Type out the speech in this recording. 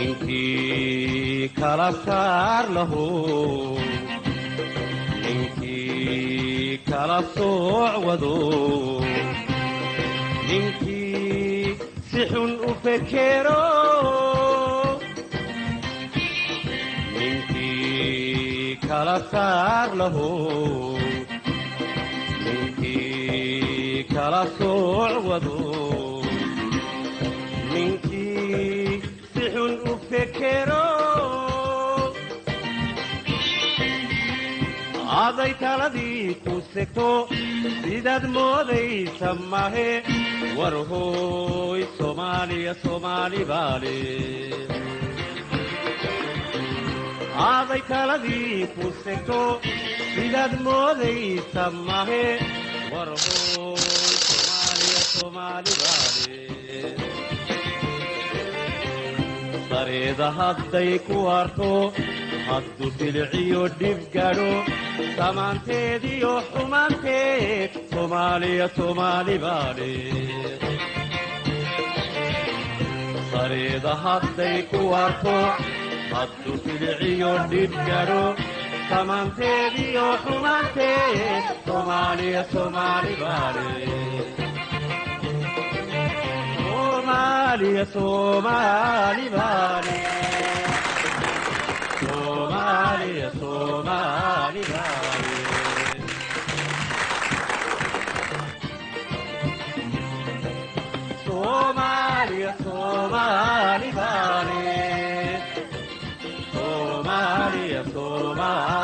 ninkii kala saar lahu ninkii kala sooc wado ninkii si xun u fekero ninkii kala saar lahu ninkii kala sooc wado ninkii si xun u fekero aday taladii ku segto sidaad moodaysa mahe war hooy soomaaliya soomaali baale aday taladii ku segto sidaad moodaysa mahe war hooy soomaaliya soomaali baale sareeda hadday ku harto hadduu silciyo dhib gadho samaanteediyo xumaanteed soomaaliya soomaali baale sareeda hadday ku harto hadduu silciyo dhib gadho samaanteediyo xumaanteed soomaaliya soomaali baale soomaaliya soomaali baale Somalia, Somalia, Somalia, Somalia, Somalia, Somalia.